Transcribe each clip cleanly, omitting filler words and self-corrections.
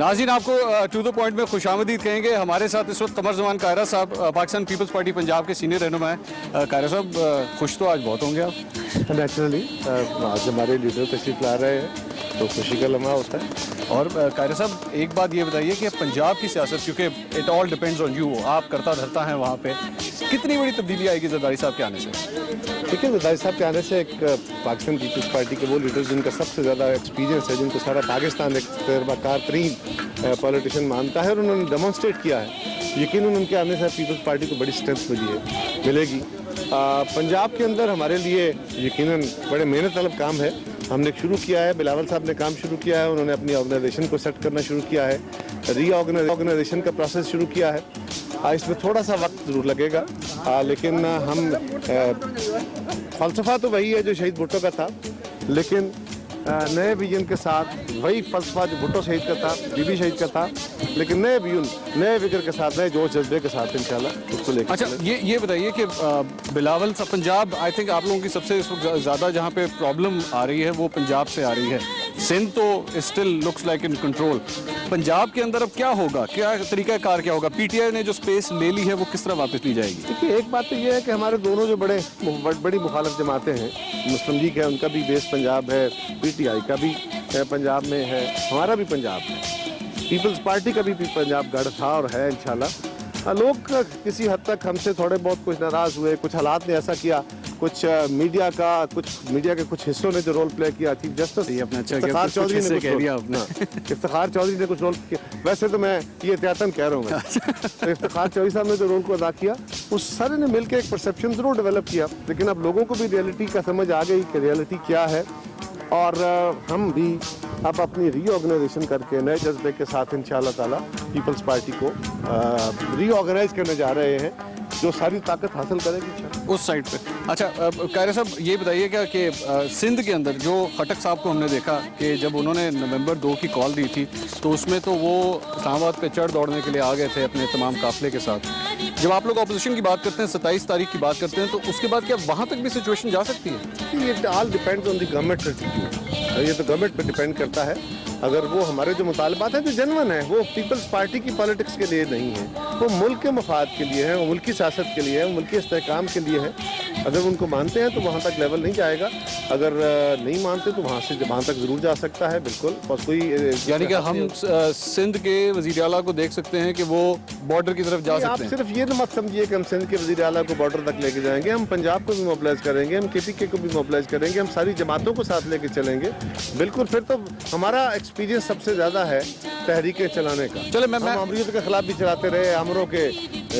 नाज़रीन, आपको to the point में खुशामदीद कहेंगे। हमारे साथ इस वक्त कमर जमान कायरा साहब, पाकिस्तान पीपल्स पार्टी पंजाब के सीनियर रहनुमा हैं। कायरा साहब, खुश तो आज बहुत होंगे आप। नेचुरली आज हमारे लीडर तशरीफ ला रहे हैं तो खुशी का लम्हा होता है। और कायरा साहब, एक बात ये बताइए कि पंजाब की सियासत, क्योंकि it all depends on you, आप करता धरता हैं वहाँ पे, कितनी बड़ी तब्दीली आएगी जरदारी साहब के आने से? देखिए, जरदारी साहब के आने से एक पाकिस्तान पीपल्स पार्टी के वो लीडर जिनका सबसे ज़्यादा एक्सपीरियंस है, जिनको सारा पाकिस्तान एक तजर्बाकार तरीन पॉलिटिशियन मानता है, और उन्होंने डेमोन्स्ट्रेट किया है। यकीनन उनके आने से पीपल्स पार्टी को बड़ी स्ट्रेंथ मिलेगी। पंजाब के अंदर हमारे लिए यकीनन बड़े मेहनत तलब काम है। हमने शुरू किया है, बिलावल साहब ने काम शुरू किया है, उन्होंने अपनी ऑर्गेनाइजेशन को सेट करना शुरू किया है, रीऑर्गेनाइजेशन का प्रोसेस शुरू किया है। इसमें थोड़ा सा वक्त ज़रूर लगेगा, लेकिन हम फ़लसफ़ा तो वही है जो शहीद भुट्टो का था, लेकिन नए विजन के साथ वही फ़लसफ़ा जो भुट्टो शहीद का था, बीबी शहीद का था, लेकिन नए विजन, नए फिक्र के साथ, नए जोश जज्बे के साथ इंशाल्लाह उसको लेकर। अच्छा, ये बताइए कि बिलावल साहब, पंजाब आई थिंक आप लोगों की सबसे इस वक्त ज़्यादा जहाँ पे प्रॉब्लम आ रही है वो पंजाब से आ रही है। सिंध तो still looks like in control. Punjab के अंदर अब क्या होगा, क्या तरीका कार क्या होगा? पीटीआई ने जो स्पेस ले ली है वो किस तरह वापस ली जाएगी? देखिए, एक बात तो ये है कि हमारे दोनों जो बड़ी मुखालिफ जमातें हैं, मुस्लिम लीग है, उनका भी बेस पंजाब है, पीटीआई का भी पंजाब में है, हमारा भी पंजाब है, पीपल्स पार्टी का भी पंजाब गढ़ था और है इंशाल्लाह। लोग किसी हद तक हमसे थोड़े बहुत कुछ नाराज़ हुए, कुछ हालात ने ऐसा किया, कुछ मीडिया के कुछ हिस्सों ने जो रोल प्ले किया, चीफ जस्टिस इफ्तिखार चौधरी ने कुछ रोल किया। वैसे तो मैं ये एहतियातन कह रहा हूँ तो इफ्तिखार चौधरी साहब ने जो रोल को अदा किया, उस सारे ने मिलकर एक परसेप्शन जरूर डेवलप किया, लेकिन अब लोगों को भी रियलिटी का समझ आ गई कि रियलिटी क्या है, और हम भी अब अपनी रीऑर्गेनाइजेशन करके नए जज्बे के साथ इंशाअल्लाह ताला पीपल्स पार्टी को रीऑर्गेनाइज करने जा रहे हैं, जो सारी ताकत हासिल करेगी उस साइड पे। अच्छा कायरा साहब, ये बताइए क्या कि सिंध के अंदर जो खटक साहब को हमने देखा कि जब उन्होंने नवंबर 2 की कॉल दी थी, तो उसमें तो वो इस्लामाबाद पे चढ़ दौड़ने के लिए आ गए थे अपने तमाम काफिले के साथ। जब आप लोग अपोजिशन की बात करते हैं, 27 तारीख की बात करते हैं, तो उसके बाद क्या वहाँ तक भी सिचुएशन जा सकती है? ये all depends on the government attitude. ये तो गवर्नमेंट पे डिपेंड करता है। अगर वो हमारे जो मुतालबात हैं जो जेन्युइन है, वो पीपल्स पार्टी की पॉलिटिक्स के लिए नहीं है, वो मुल्क के मफाद के लिए है, वो मुल्क की सियासत के लिए है, मुल्क के इस्तेहकाम के लिए है। अगर उनको मानते हैं तो वहाँ तक लेवल नहीं जाएगा, अगर नहीं मानते तो वहाँ तक ज़रूर जा सकता है, बिल्कुल। और कोई यानी कि हम सिंध के वज़ीर आला को देख सकते हैं कि वो बॉर्डर की तरफ जा सकते हैं। आप सिर्फ ये मत समझिए कि हम सिंध के वज़ीर आला को बॉर्डर तक लेके जाएंगे, हम पंजाब को भी मोबिलाइज करेंगे, हम KPK को भी मोबिलाइज करेंगे, हम सारी जमातों को साथ लेके चलेंगे, बिल्कुल। फिर तो हमारा एक्सपीरियंस सबसे ज़्यादा है तहरीकें चलाने का। चले, हम अमरीत के खिलाफ भी चलाते रहे, आमरों के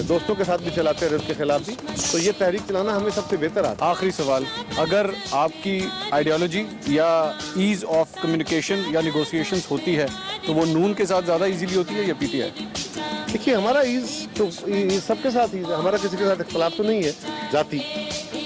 दोस्तों के साथ भी चलाते रहे, उसके खिलाफ भी, तो ये तहरीक चलाना हमें सबसे बेहतर आता है। आखिरी सवाल, अगर आपकी आइडियोलॉजी या ईज़ ऑफ कम्युनिकेशन या निगोशिएशंस होती है तो वो नून के साथ ज़्यादा इजीली होती है या PTI? देखिए, हमारा ईज़ तो सबके साथ ईज़ है, हमारा किसी के साथ इख्तलाफ तो नहीं है जाती,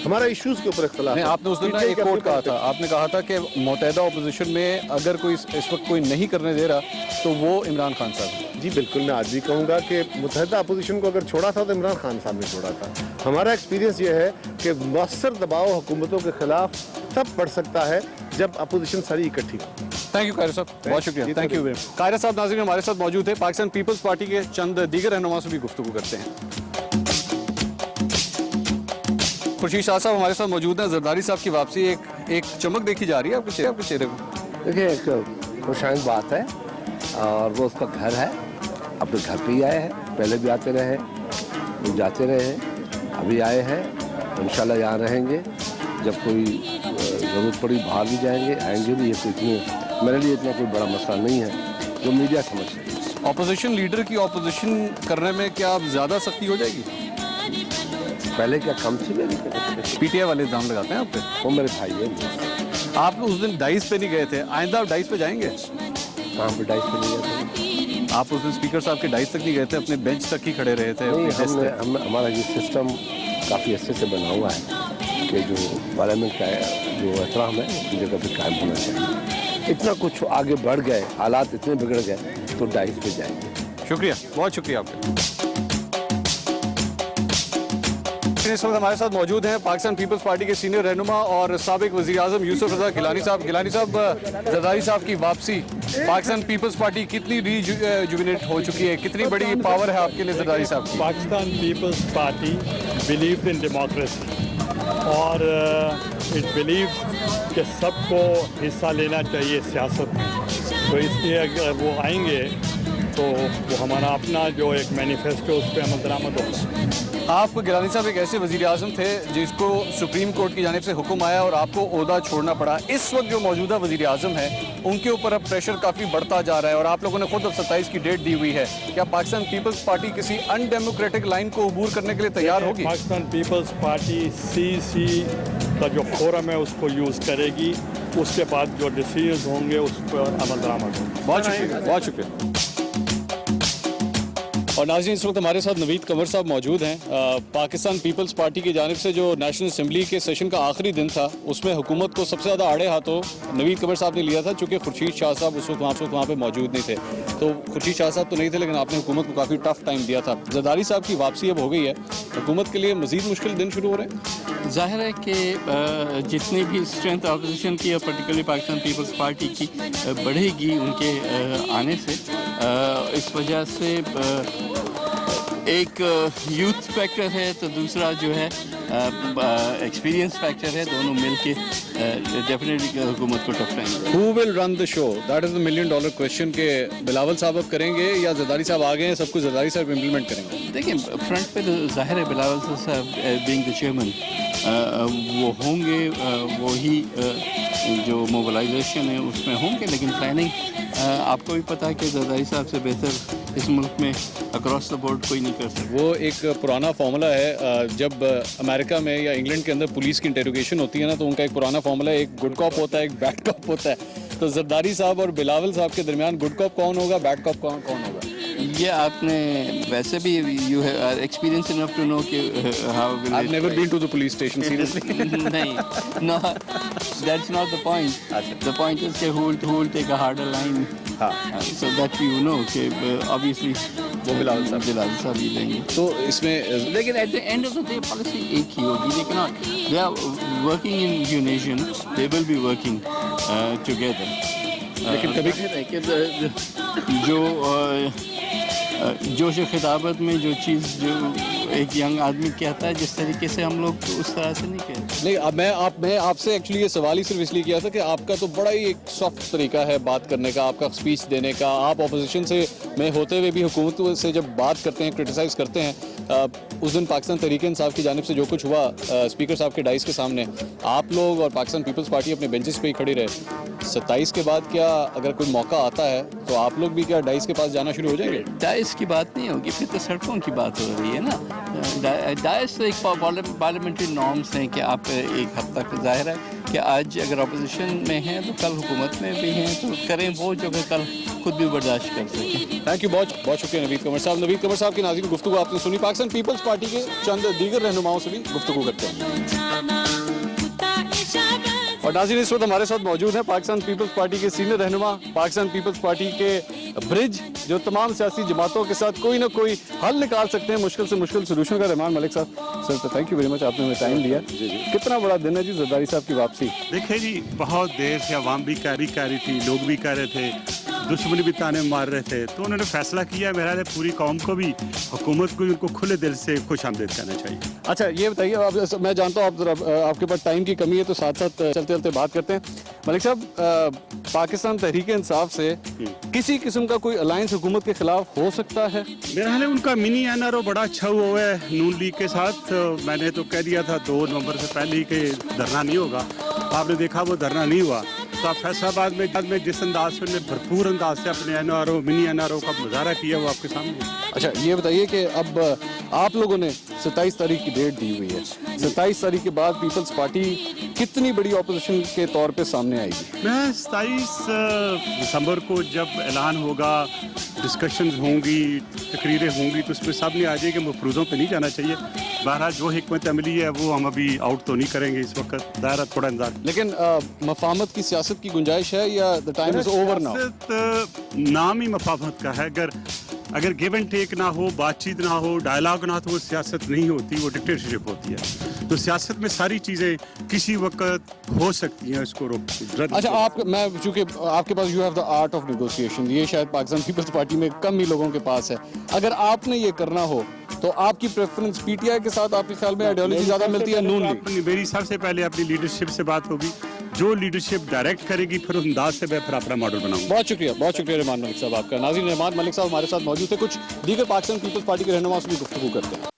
हमारा इश्यूज़ के ऊपर इख्तलाफ है। आपने उस दिन एक कोट कहा था, आपने कहा था कि मुत्तहिदा अपोजिशन में अगर कोई इस वक्त कोई नहीं करने दे रहा तो वो इमरान खान साहब है। जी बिल्कुल, मैं आज भी कहूँगा कि मुत्तहिदा अपोजिशन को अगर छोड़ा था तो इमरान खान साहब ने छोड़ा था। हमारा एक्सपीरियंस ये है कि मौसर दबाव हुकूमतों के खिलाफ तब बढ़ सकता है जब अपोजिशन सारी इकट्ठी हो। थैंक यू कायरा साहब, बहुत शुक्रिया, थैंक यू। कायरा साहब नाज़रीन हमारे साथ मौजूद है, पाकिस्तान पीपल्स पार्टी के चंद दीगर रहनुमा से भी गुफ्तगू करते हैं। खुर्शीद शाह साहब हमारे साथ मौजूद हैं। जरदारी साहब की वापसी, एक चमक देखी जा रही है आपके चेहरे पर। देखिए, एक खुशाइंद बात है, और वो उसका घर है, अपने घर पे ही आए हैं, पहले भी आते रहे, जाते रहे, अभी आए हैं, इंशाल्लाह यहाँ रहेंगे। जब कोई ज़रूरत पड़ी बाहर भी जाएंगे, आएंगे भी। ये कोई इतनी मेरे लिए इतना कोई बड़ा मसला नहीं है जो मीडिया समझ सके। ऑपोजिशन लीडर की ऑपोजिशन करने में क्या अब ज़्यादा सख्ती हो जाएगी? पहले क्या कम थी मेरी? PTI वाले इल्ज़ाम लगाते हैं आप पे। वो मेरे भाई है। आप उस दिन डाइस पे नहीं गए थे, आइंदा आप डाइस पे जाएंगे? कहाँ पे डाइस पे नहीं गए थे? आप उस दिन स्पीकर साहब के डाइस तक नहीं गए थे, अपने बेंच तक ही खड़े रहे थे? नहीं, हमारा ये सिस्टम काफ़ी अच्छे से बना हुआ है कि जो पार्लियामेंट का जो एहतराम है अपनी जगह पर कायम होना चाहिए। इतना कुछ आगे बढ़ गए, हालात इतने बिगड़ गए तो डाइस पे जाएंगे। शुक्रिया, बहुत शुक्रिया आपका। नाज़रीन इस वक्त हमारे साथ मौजूद हैं पाकिस्तान पीपल्स पार्टी के सीनियर रहनुमा और साबिक वज़ीर आज़म यूसुफ रज़ा गिलानी साहब। गिलानी साहब, जरदारी साहब की वापसी, पाकिस्तान पीपल्स पार्टी कितनी रिजुविनेट हो चुकी है, कितनी बड़ी पावर है आपके लिए जरदारी साहब की? Pakistan Peoples Party believe in democracy और इट बिलीव कि सबको हिस्सा लेना चाहिए सियासत में, तो इसलिए अगर वो आएंगे तो वो हमारा अपना जो एक मैनिफेस्टो उस पर अमल दरामद होगा। आप गिलानी साहब एक ऐसे वज़ीर आज़म थे जिसको सुप्रीम कोर्ट की जानिब से हुक्म आया और आपको ओहदा छोड़ना पड़ा। इस वक्त जो मौजूदा वज़ीर आज़म है उनके ऊपर अब प्रेशर काफ़ी बढ़ता जा रहा है और आप लोगों ने खुद अब 27 की डेट दी हुई है। क्या पाकिस्तान पीपल्स पार्टी किसी अनडेमोक्रेटिक लाइन को अबूर करने के लिए तैयार होगी? पाकिस्तान पीपल्स पार्टी CC का जो फोरम है उसको यूज़ करेगी, उसके बाद जो डिसीजन होंगे उस पर अमल दरामद होगा। बहुत शुक्रिया, बहुत शुक्रिया। और नाज़रीन इस वक्त हमारे साथ नवीद कंवर साहब मौजूद हैं। पाकिस्तान पीपल्स पार्टी की जानिब से जो नेशनल असम्बली के सेशन का आखिरी दिन था उसमें हुकूमत को सबसे ज़्यादा आड़े हाथों नवीद कंवर साहब ने लिया था, चूँकि खुर्शीद शाह साहब उस वक्त वहाँ पे मौजूद नहीं थे। तो खुर्शीद शाह साहब तो नहीं थे लेकिन आपने हुकूमत को काफ़ी टफ टाइम दिया था। जरदारी साहब की वापसी अब हो गई है, हुकूमत के लिए मज़ीद मुश्किल दिन शुरू हो रहे हैं। ज़ाहिर है कि जितनी भी स्ट्रेंथ अपोजिशन की और पर्टिकुलरली पाकिस्तान पीपल्स पार्टी की बढ़ेगी उनके आने से, इस वजह से एक यूथ फैक्टर है तो दूसरा जो है एक्सपीरियंस फैक्टर है, दोनों मिलके डेफिनेटली हुकूमत को tough time. Who will run the show? That is the $1 million question के बिलावल साहब अब करेंगे या जरदारी साहब आ गए हैं, सब कुछ जरदारी साहब इम्प्लीमेंट करेंगे? देखिए फ्रंट पे तो जाहिर है बिलावल साहब बीइंग द चेयरमैन वो होंगे, वही जो मोबिलाइजेशन है उसमें होंगे, लेकिन प्लानिंग आपको भी पता है कि जरदारी साहब से बेहतर इस मुल्क में अक्रॉस द बोर्ड कोई नहीं कर सकता। वो एक पुराना फार्मूला है, जब अमेरिका में या इंग्लैंड के अंदर पुलिस की इंटेरोगेशन होती है ना तो उनका एक पुराना फार्मूला है, एक गुड कॉप होता है, एक बैड कॉप होता है। तो जरदारी साहब और बिलावल साहब के दरमियान गुड कॉप कौन होगा, बैड कॉप कौन होगा? ये आपने वैसे भी you have experience enough to know कि how will I've never been to the police station seriously. नहीं, no, that's not the point. The point is कि who will take a harder line. हाँ, So that you know कि obviously वो बिलावल साहब ही लेंगे। तो इसमें लेकिन at the end of the day policy एक ही होगी, they cannot, they are working in unison, they will be working together. लेकिन कभी जो जोश खिताबत में जो चीज़ जो एक यंग आदमी कहता है जिस तरीके से हम लोग तो उस तरह से नहीं कहते। नहीं, अब मैं आपसे एक्चुअली ये सवाल ही सिर्फ इसलिए किया था कि आपका तो बड़ा ही एक सॉफ्ट तरीका है बात करने का, आपका स्पीच देने का। आप अपोजिशन से में होते हुए भी हुकूमत से जब बात करते हैं, क्रिटिसाइज़ करते हैं, उस दिन पाकिस्तान तहरीक इंसाफ की जानिब से जो कुछ हुआ स्पीकर साहब के डाइस के सामने, आप लोग और पाकिस्तान पीपल्स पार्टी अपने बेंचेस पे ही खड़ी रहे। 27 के बाद क्या अगर कोई मौका आता है तो आप लोग भी क्या डाइस के पास जाना शुरू हो जाएंगे? डाइस की बात नहीं होगी, फिर तो सड़कों की बात हो रही है ना। डाइस तो एक पार्लियामेंट्री नॉर्म्स हैं कि आप एक हद तक ज़ाहिर है कि आज अगर अपोजिशन में हैं तो कल हुकूमत में भी हैं, तो करें वो जो कि कल खुद भी बर्दाश्त कर सकें। थैंक यू, बहुत बहुत शुक्रिया नवीद कंवर साहब। नवीद कंवर साहब की नाज़रीन गुफ्तगू आपने सुनी। पाकिस्तान पीपल्स पार्टी के चंद दीगर रहनुमाओं से भी गुफ्तगू करते हैं। और नाज़रीन इस वक्त हमारे साथ मौजूद हैं पाकिस्तान पीपल्स पार्टी के सीनियर रहनुमा, पाकिस्तान पीपल्स पार्टी के ब्रिज, जो तमाम सियासी जमातों के साथ कोई ना कोई हल निकाल सकते हैं मुश्किल से मुश्किल सोल्यूशन का, रहमान मलिक साहब। सर, तो थैंक यू वेरी मच, आपने हमें टाइम दिया। कितना बड़ा दिन है जी जरदारी साहब की वापसी? देखिए जी, बहुत देर से आवाम भी कह रही थी, लोग भी कह रहे थे, दुश्मनी भी ताने मार रहे थे, तो उन्होंने फैसला किया मेरा है पूरी कौम को भी, हुकूमत को भी उनको खुले दिल से खुश आमदीद करना चाहिए। अच्छा, ये बताइए, अब मैं जानता हूँ आप जरा आपके पास टाइम की कमी है तो साथ साथ चलते चलते बात करते हैं। मलिक साहब, पाकिस्तान तहरीक इंसाफ से किसी किस्म का कोई अलायंस हुकूमत के खिलाफ हो सकता है? मेरा ख्याल है उनका मिनी एनआरओ बड़ा अच्छा हुआ है नून लीग के साथ। मैंने तो कह दिया था 2 नवंबर से पहले ही कि धरना नहीं होगा, आपने देखा वो धरना नहीं हुआ। तो आप फैसलाबाद में जिस अंदाज से भरपूर अंदाज से अपने एनआरओ मिनी एनआरओ का मुजाहरा किया वो आपके सामने। अच्छा, ये बताइए कि अब आप लोगों ने 27 तारीख की डेट दी हुई है, 27 तारीख के बाद पीपल्स पार्टी कितनी बड़ी अपोजिशन के तौर पे सामने आएगी? मैं 27 दिसंबर को जब ऐलान होगा, डिस्कशंस होंगी, तकरीरें होंगी, तो उसमें सामने आ जाएगी मफरूज़ों पे नहीं जाना चाहिए। बहरहाल जो हिकमत अमली है वो हम अभी आउट तो नहीं करेंगे इस वक्त, दायरा थोड़ा इंतजार। लेकिन मफाहमत की सियासत की गुंजाइश है या the time is over now? नाम ही मफाहमत का है। अगर अगर गिव एंड टेक ना हो, बातचीत ना हो, डायलॉग ना हो, तो वो सियासत नहीं होती, वो डिक्टेटरशिप होती है। तो सियासत में सारी चीज़ें किसी वक्त हो सकती हैं, इसको रोक। अच्छा, मैं चूंकि आपके पास you have the art of negotiation, ये शायद पाकिस्तान पीपल्स पार्टी में कम ही लोगों के पास है। अगर आपने ये करना हो तो आपकी प्रेफरेंस पीटीआई के साथ आपके ख्याल में आइडियोलॉजी ज्यादा मिलती है नून लीग? मेरी सबसे पहले अपनी लीडरशिप से बात होगी, जो लीडरशिप डायरेक्ट करेगी फिर उस अंदाज से मैं फिर अपना मॉडल बनाऊंगा। बहुत शुक्रिया रहमान मलिक साहब आपका। नाज़रीन, रहमान मलिक साहब हमारे साथ मौजूद थे। कुछ दीगर पाकिस्तान पीपल्स पार्टी के रहनुमा से भी गुफ्तगू करते हैं।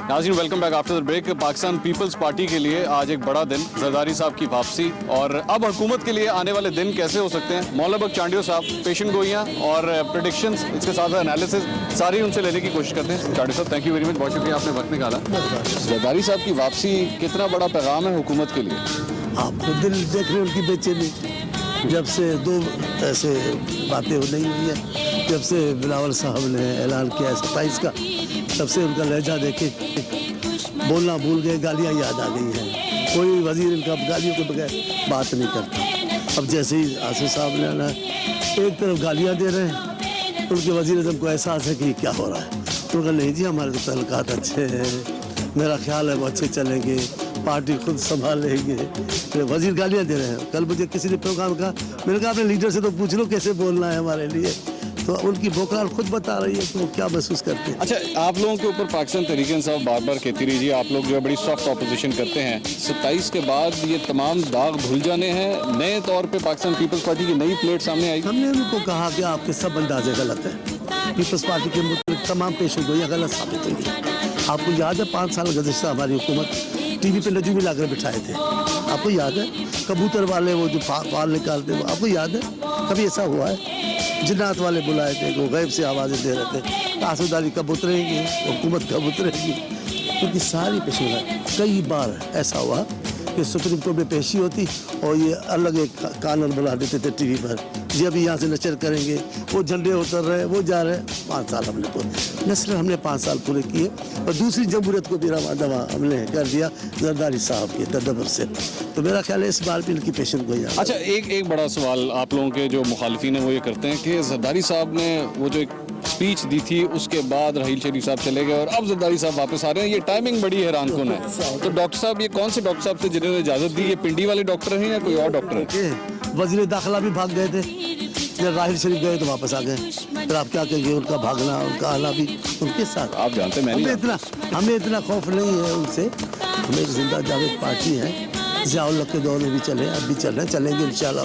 नाज़रीन, welcome back after the break. Pakistan Peoples Party के लिए आज एक बड़ा दिन, जरदारी साहब की वापसी, और अब हुकूमत के लिए आने वाले दिन कैसे हो सकते हैं। मौला बख्श चांडियो साहब, पेशन गोइयाँ और प्रेडिक्शंस, इसके साथ साथ एनालिसिस सारी उनसे लेने की कोशिश करते हैं। चांडियो साहब, थैंक यू वेरी मच, बहुत शुक्रिया आपने वक्त निकाला। जरदारी साहब की वापसी कितना बड़ा पैगाम है हुकूमत के लिए? आप खुद दिल देख रहे हैं उनकी बेचैनी, जब से दो ऐसे बातें नहीं हुई है, जब से बिलावल साहब ने ऐलान किया है 27 का, तब से उनका लहजा देखे बोलना भूल गए, गालियाँ याद आ गई हैं। कोई वजीर इनका गालियों के बगैर बात नहीं करता। अब जैसे ही आसिफ साहब ने आना, एक तरफ गालियाँ दे रहे हैं, उनके वजीर आज़म को एहसास है कि क्या हो रहा है। उनका नहीं जी, हमारे तो तल्लुकात अच्छे हैं, मेरा ख्याल है वो अच्छे चलेंगे, पार्टी खुद संभाल लेंगे। वजीर गालियाँ दे रहे हैं। कल मुझे किसी ने प्रोग्राम कहा, मैंने कहा अपने लीडर से तो पूछ लो कैसे बोलना है हमारे लिए। तो उनकी भोकाल खुद बता रही है कि वो क्या महसूस करते हैं। अच्छा, आप लोगों के ऊपर पाकिस्तान तहरीक इंसाफ बार बार कहती रही जी, आप लोग जो है बड़ी सॉफ्ट ऑपोजिशन करते हैं। 27 के बाद ये तमाम दाग धुल जाने हैं, नए तौर पे पाकिस्तान पीपल्स पार्टी की नई प्लेट सामने आई। हमने उनको कहा कि आपके सब अंदाजे गलत हैं, पीपल्स पार्टी के मुताबिक तमाम पेशेंगोइयाँ गलत साबित हुई हैं। आपको याद है 5 साल गुज़श्ता हमारी हुकूमत टीवी पे नजूमी लाकर बिठाए थे, आपको याद है? कबूतर वाले वो जो फाल निकालते हैं, आपको याद है? कभी ऐसा हुआ है? जिन्नात वाले बुलाए थे, वो गैब से आवाज़ें दे रहे थे, तासुदारी कब उतरेंगी, हुकूमत कब उतरेगी, क्योंकि सारी पेशेंगोई। कई बार ऐसा हुआ कि सुप्रीम कोर्ट में पेशी होती और ये अलग एक कानून बुला देते थे टीवी पर, जी अभी यहाँ से नचर करेंगे, वो झंडे उतर रहे, वो जा रहे। 5 साल हमने पूरे नस्ल हमने 5 साल पूरे किए, और दूसरी जमहूरियत को भी रवा दवा हमने कर दिया जरदारी साहब के तदब्बर से। तो मेरा ख्याल है इस बार भी इनकी पेशन गोई। अच्छा, एक बड़ा सवाल आप लोगों के जो मुखालिफिन हैं वो ये करते हैं कि जरदारी साहब ने वो जो एक स्पीच दी थी, उसके बाद राहील शरीफ साहब चले गए और अब जरदारी साहब वापस आ रहे हैं, ये टाइमिंग बड़ी हैरान कुन है। तो डॉक्टर साहब, ये कौन से डॉक्टर साहब से जिन्होंने इजाज़त दी, ये पिंडी वाले डॉक्टर हैं या कोई और डॉक्टर है? वजीर दाखिला भी भाग गए थे, जब राहील शरीफ गए तो वापस आ गए। फिर आप क्या कहेंगे, उनका भागना, उनका आना भी उनके साथ। आप जानते हैं, हमें इतना खौफ नहीं है उनसे। हमें एक जिंदा जावेद पार्टी है, ज़ियाउल-हक के दौर में भी चले, अब भी चल रहे हैं, चलेंगे इंशाअल्लाह।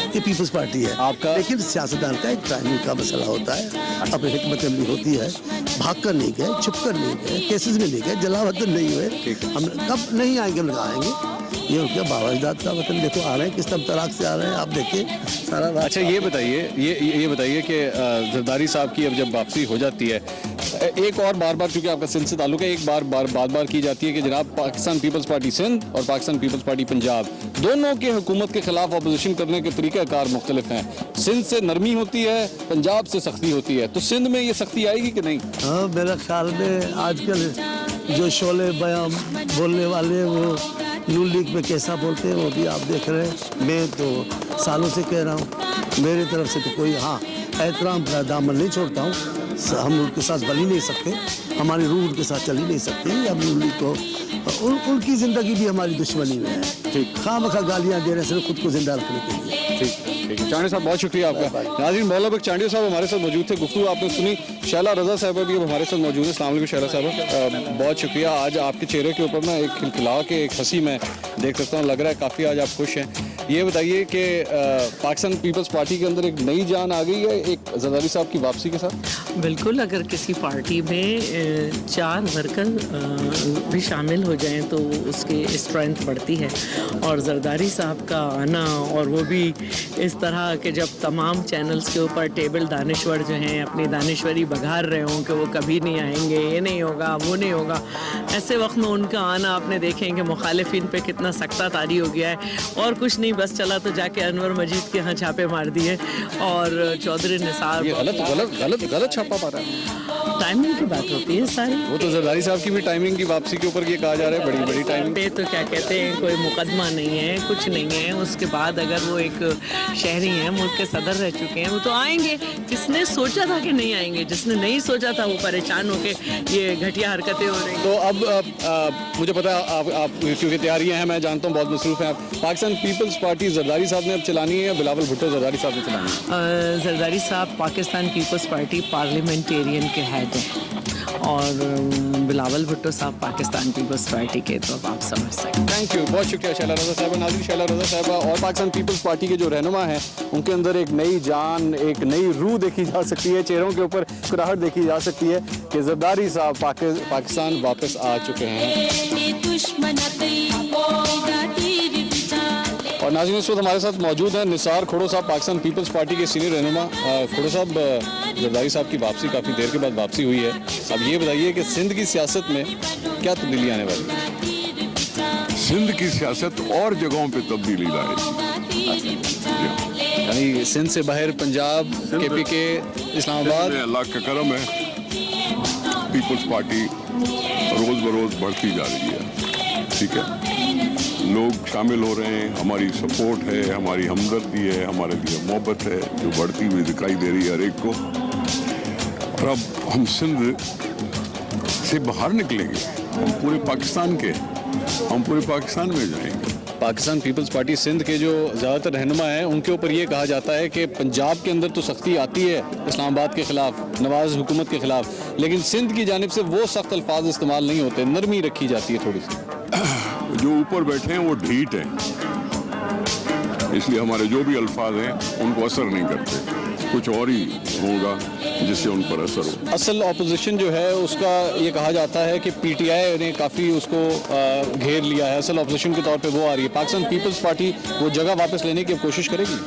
ये पीपल्स पार्टी है आपका, लेकिन सियासतदान का एक टाइमिंग का मसला होता है। अब हिकमत अमली होती है, भाग कर नहीं गए, छुप कर नहीं गए, केसेस में नहीं गए, जलावतन नहीं हुए। हम कब नहीं आएंगे, हम आएंगे। ये उनका बाबा अजदाद का वतन, देखो आ रहे हैं, किस तब तराक से आ रहे हैं, आप देखिए सारा। अच्छा, ये बताइए कि जरदारी साहब की अब जब वापसी हो जाती है, एक और बार चूंकि आपका सिंध से ताल्लुक है, एक बार की जाती है कि जनाब पाकिस्तान पीपल्स पार्टी सिंध और पाकिस्तान पीपल्स पार्टी पंजाब दोनों के हुकूमत के खिलाफ अपोजिशन करने के तरीक़ाकार मुख्तलिफ हैं। सिंध से नरमी होती है, पंजाब से सख्ती होती है, तो सिंध में ये सख्ती आएगी कि नहीं? हाँ, मेरा ख्याल में आजकल जो शोले बयां बोलने वाले वो नून लीग में कैसा बोलते हैं वो भी आप देख रहे हैं। मैं तो सालों से कह रहा हूँ, मेरी तरफ से तो कोई एहतराम का दामन नहीं छोड़ता हूँ। हम उनके साथ बल ही नहीं सकते, हमारी रूह उनके साथ चल ही नहीं सकती। हम नून लीग को उनकी ज़िंदगी भी हमारी दुश्मनी में है। ठीक, खामखा गालियाँ दे रहे सिर्फ खुद को जिंदा रखने के लिए। ठीक है, चांडियो साहब बहुत शुक्रिया आपका। नाज़रीन, मौला बख्श चांडियो साहब हमारे साथ मौजूद थे, गुफ्तगू आपने सुनी। शैला रज़ा साहब भी हमारे साथ मौजूद है। अस्सलाम वालेकुम शैला साहब, बहुत शुक्रिया। आज आपके चेहरे के ऊपर ना एक खिलखिला के एक हंसी मैं देख सकता हूँ, लग रहा है काफ़ी आज आप खुश हैं। ये बताइए कि पाकिस्तान पीपल्स पार्टी के अंदर एक नई जान आ गई है एक जरदारी साहब की वापसी के साथ? बिल्कुल, अगर किसी पार्टी में 4 वर्कर भी शामिल हो जाएं तो उसकी स्ट्रेंथ बढ़ती है, और जरदारी साहब का आना और वो भी इस तरह के जब तमाम चैनल्स के ऊपर टेबल दानिश्वर जो हैं अपनी दानिश्वरी बघार रहे हों कि वो कभी नहीं आएंगे, ये नहीं होगा, वो नहीं होगा, ऐसे वक्त में उनका आना आपने देखें कि मुखालिफिन पे कितना सख्ता तारी हो गया है। और कुछ नहीं, बस चला तो जाके अनवर मजीद के यहाँ छापे मार दिए और चौधरी निसार। ये गलत छापा मारा है। टाइमिंग की बात होती है सारी। वो तो जरदारी साहब की भी टाइमिंग की वापसी के ऊपर ये कहा जा रहा है, बड़ी बड़ी टाइमिंग पे तो क्या कहते हैं, कोई मुकदमा नहीं है, कुछ नहीं है। उसके बाद अगर वो एक शहरी हैं, मुल्क के सदर रह चुके हैं, वो तो आएंगे। किसने सोचा था कि नहीं आएंगे? जिसने नहीं सोचा था वो परेशान होके ये घटिया हरकतें हो रही। तो अब मुझे पता है आप क्योंकि तैयारियां हैं, मैं जानता हूँ बहुत मसरूफ़ हैं आप। पाकिस्तान पीपल्स पार्टी जरदारी साहब ने अब चलानी है या बिलावल भुट्टो जरदारी साहब ने चलानी है? जरदारी साहब पाकिस्तान पीपल्स पार्टी पार्लियामेंटेरियन के हेड हैं और बिलावल भुट्टो साहब पाकिस्तान पीपल्स पार्टी के, तो अब आप समझ सकते हैं। थैंक यू, बहुत शुक्रिया शैला रज़ा साहबा। नाज़रीन, शैला रज़ा साहबा और पाकिस्तान पीपल्स पार्टी के जो रहनुमा हैं उनके अंदर एक नई जान, एक नई रूह देखी जा सकती है, चेहरों के ऊपर मुस्कुराहट देखी जा सकती है कि जरदारी साहब पाकिस्तान वापस आ चुके हैं। और नाज़रीन, इस वक्त हमारे साथ मौजूद हैं निसार खोड़ो साहब, पाकिस्तान पीपल्स पार्टी के सीनियर रहनुमा। खोड़ो साहब, जरदारी साहब की वापसी काफ़ी देर के बाद वापसी हुई है, अब ये बताइए कि सिंध की सियासत में क्या तब्दीली आने वाली है? सिंध की सियासत और जगहों पे तब्दीली लाएगी, यानी सिंध से बाहर पंजाब, KPK, इस्लामाबाद। अल्लाह का करम है, पीपल्स पार्टी रोज़ बरोज़ बढ़ती जा रही है, ठीक है, लोग शामिल हो रहे हैं, हमारी सपोर्ट है, हमारी हमदर्दी है, हमारे लिए मोहब्बत है जो बढ़ती हुई दिखाई दे रही है हर एक को। और अब हम सिंध से बाहर निकलेंगे, हम पूरे पाकिस्तान में जाएंगे। पाकिस्तान पीपल्स पार्टी सिंध के जो ज़्यादातर रहनुमा हैं उनके ऊपर ये कहा जाता है कि पंजाब के अंदर तो सख्ती आती है इस्लामाबाद के ख़िलाफ़, नवाज़ हुकूमत के ख़िलाफ़, लेकिन सिंध की जानिब से वो सख्त अल्फाज इस्तेमाल नहीं होते, नरमी रखी जाती है थोड़ी सी। जो ऊपर बैठे हैं वो ढीठ हैं, इसलिए हमारे जो भी अल्फाज हैं उनको असर नहीं करते, कुछ और ही होगा जिससे उन पर असर हो। असल अपोजिशन जो है उसका ये कहा जाता है कि PTI ने काफ़ी उसको घेर लिया है, असल अपोजिशन के तौर पे वो आ रही है। पाकिस्तान पीपल्स पार्टी वो जगह वापस लेने की कोशिश करेगी।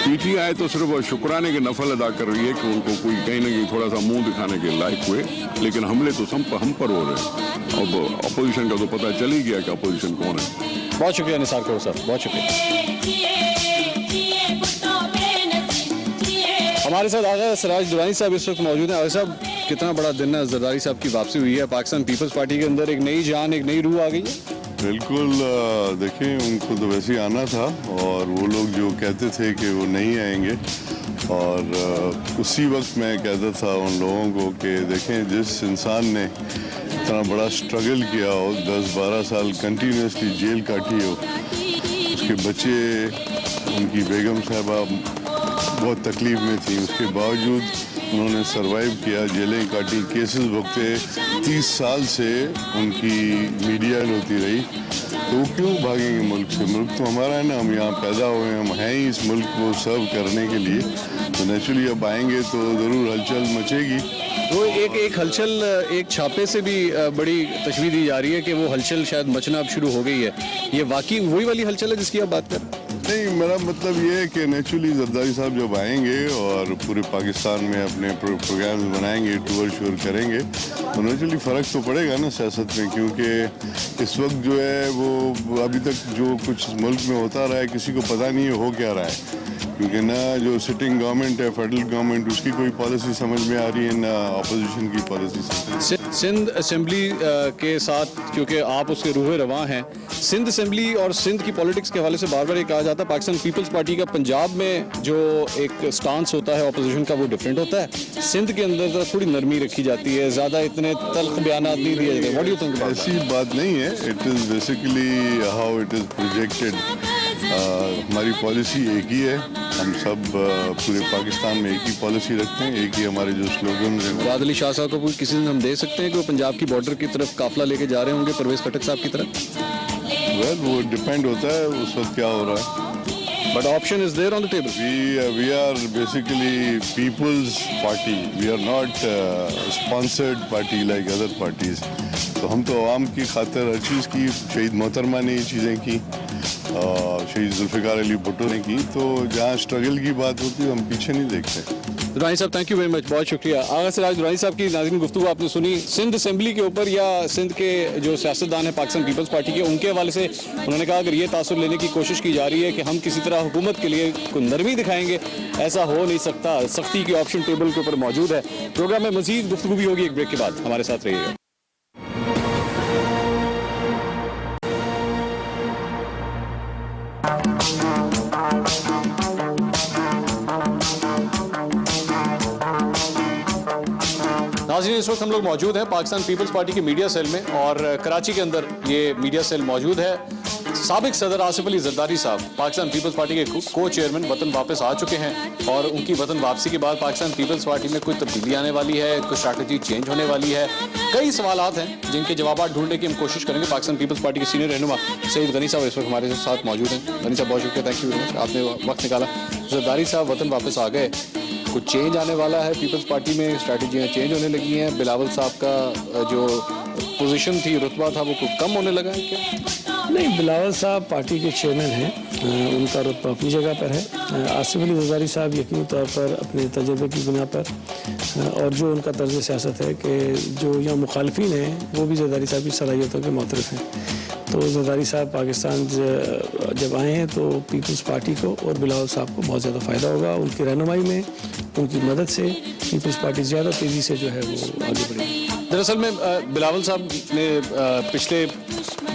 PTI तो सिर्फ शुक्राने के नफल अदा कर रही है कि उनको कोई कहीं ना कहीं थोड़ा सा मुंह दिखाने के लायक हुए, लेकिन हमले तो हम पर हो रहे हैं। अब अपोजिशन का तो पता चल ही गया कि अपोजिशन कौन है। बहुत शुक्रिया निसार खोड़ो साहब, बहुत शुक्रिया। हमारे साथ आगा सिराज दुरानी साहब इस वक्त मौजूद हैं। आगा साहब, कितना बड़ा दिन है, जरदारी साहब की वापसी हुई है, पाकिस्तान पीपल्स पार्टी के अंदर एक नई जान, एक नई रूह आ गई है। बिल्कुल, देखिए उनको तो वैसे ही आना था और वो लोग जो कहते थे कि वो नहीं आएंगे, और उसी वक्त मैं कहता था उन लोगों को कि देखें, जिस इंसान ने इतना बड़ा स्ट्रगल किया हो, 10-12 साल कंटिन्यूसली जेल काटी हो, उसके बच्चे, उनकी बेगम साहबा बहुत तकलीफ़ में थी, उसके बावजूद उन्होंने सरवाइव किया, जेलें काटी, केसेस भुगते, 30 साल से उनकी मीडिया होती रही, तो वो क्यों भागेंगे मुल्क से? मुल्क तो हमारा है ना, हम यहाँ पैदा हुए हैं, हम हैं ही इस मुल्क को सर्व करने के लिए, तो नेचुरली अब आएंगे तो ज़रूर हलचल मचेगी। तो एक हलचल, एक छापे से भी बड़ी तशवीह दी जा रही है कि वो हलचल शायद मचना अब शुरू हो गई है। ये वाकई वही वाली हलचल है जिसकी आप बात कर रहे हैं? नहीं, मेरा मतलब ये है कि नेचुरली जरदारी साहब जब आएंगे और पूरे पाकिस्तान में अपने प्रोग्राम्स बनाएंगे, टूर शूर करेंगे, तो नेचुरली फ़र्क तो पड़ेगा ना सियासत में, क्योंकि इस वक्त जो है वो अभी तक जो कुछ मुल्क में होता रहा है किसी को पता नहीं है हो क्या रहा है, क्योंकि ना जो सिटिंग गवर्नमेंट है, फेडरल गवर्नमेंट, उसकी कोई पॉलिसी समझ में आ रही है, ना अपोजिशन की पॉलिसी। सिंध असेंबली के साथ, क्योंकि आप उसके रूह रवां हैं, सिंध असेंबली और सिंध की पॉलिटिक्स के हवाले से बार बार ये कहा जाता है पाकिस्तान पीपल्स पार्टी का पंजाब में जो एक स्टांस होता है अपोजिशन का वो डिफरेंट होता है, सिंध के अंदर थोड़ी नरमी रखी जाती है, ज़्यादा इतने तल्ख बयानात नहीं दिए जाते। What do you think? ऐसी बात नहीं है, it is basically how it is projected. हमारी पॉलिसी एक ही है, हम सब पूरे पाकिस्तान में एक ही पॉलिसी रखते हैं, एक ही हमारे जो स्लोगन हैं। मुराद अली शाह साहब को किसी दिन हम दे सकते हैं कि वो पंजाब की बॉर्डर की तरफ काफिला लेके जा रहे होंगे परवेज़ खटक साहब की तरफ? वेल, वो डिपेंड होता है उस वक्त क्या हो रहा है, but option is there on the table. We are basically Peoples Party, we are not sponsored party like other parties. तो हम तो आवाम की खातिर हर चीज़ की, शहीद मोहतरमा ने ये चीज़ें की, शहीद जुल्फ़िकार अली भुट्टो ने की, तो जहाँ स्ट्रगल की बात होती है हम पीछे नहीं देखते। दुरानी साहब थैंक यू वेरी मच, बहुत शुक्रिया। आगा सिराज दुरानी साहब की नाज़रीन गुफ्तगू आपने सुनी सिंध असेंबली के ऊपर या सिंध के जो सियासतदान हैं पाकिस्तान पीपल्स पार्टी के, उनके हवाले से उन्होंने कहा अगर ये तासुर लेने की कोशिश की जा रही है कि हम किसी तरह हुकूमत के लिए कोई नरमी दिखाएंगे, ऐसा हो नहीं सकता। सख्ती की ऑप्शन टेबल के ऊपर मौजूद है। प्रोग्राम में मजीद गुफ्तगू भी होगी एक ब्रेक के बाद, हमारे साथ रहिएगा। नाज़रीन, इस वक्त हम लोग मौजूद हैं पाकिस्तान पीपल्स पार्टी के मीडिया सेल में, और कराची के अंदर ये मीडिया सेल मौजूद है। साबिक सदर आसिफ अली जरदारी साहब पाकिस्तान पीपल्स पार्टी के को चेयरमैन वतन वापस आ चुके हैं, और उनकी वतन वापसी के बाद पाकिस्तान पीपल्स पार्टी में कोई तब्दीली आने वाली है, कोई स्ट्रैटेजी चेंज होने वाली है। कई सवालात हैं जिनके जवाब ढूंढने की हम कोशिश करेंगे। पाकिस्तान पीपल्स पार्टी के सीनियर रहनुमा सईद गनी साहब इस वक्त हमारे साथ मौजूद हैं। गनी साहब बहुत शुक्रिया, थैंक यू वेरी मच, आपने वक्त निकाला। जरदारी साहब वतन वापस आ गए, कुछ चेंज आने वाला है पीपल्स पार्टी में, स्ट्रैटेजियाँ चेंज होने लगी हैं। बिलावल साहब का जो पोजीशन थी, रुतबा था, वो कुछ कम होने लगा है क्या? नहीं, बिलावल साहब पार्टी के चेयरमैन हैं, उनका रुतबा अपनी जगह पर है। आसिफ अली जरदारी साहब यकीनी तौर पर अपने तजर्बे की बिना पर और जो उनका तर्ज सियासत है कि जो यहाँ मुखालफिन हैं वो भी जरदारी साहब की सलाहियतों के मुतरफ हैं। तो जरदारी साहब पाकिस्तान जब आए हैं तो पीपल्स पार्टी को और बिलावल साहब को बहुत ज़्यादा फ़ायदा होगा। उनकी रहनुमाई में, उनकी मदद से पीपल्स पार्टी ज़्यादा तेज़ी से जो है वो आगे बढ़ेगी। दरअसल में बिलावल साहब ने पिछले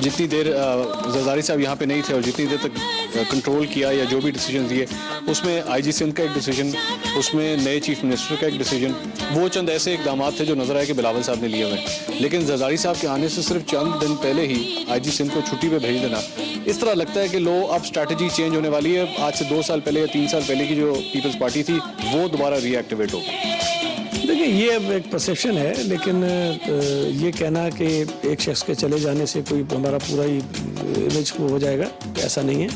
जितनी देर जरदारी साहब यहाँ पे नहीं थे और जितनी देर तक कंट्रोल किया या जो भी डिसीजन दिए, उसमें आईजी सिंध का एक डिसीजन, उसमें नए चीफ मिनिस्टर का एक डिसीजन, वो चंद ऐसे इकदाम थे जो नज़र आए कि बिलावल साहब ने लिए हुए। लेकिन जरदारी साहब के आने से सिर्फ चंद दिन पहले ही आईजी सिंध को छुट्टी पे भेज देना, इस तरह लगता है कि लो अब स्ट्रैटेजी चेंज होने वाली है। आज से 2 साल पहले या 3 साल पहले की जो पीपल्स पार्टी थी वो दोबारा रीएक्टिवेट होगी। देखिए, ये अब एक परसेप्शन है, लेकिन ये कहना कि एक शख्स के चले जाने से कोई हमारा पूरा ही इमेज हो जाएगा, ऐसा नहीं है।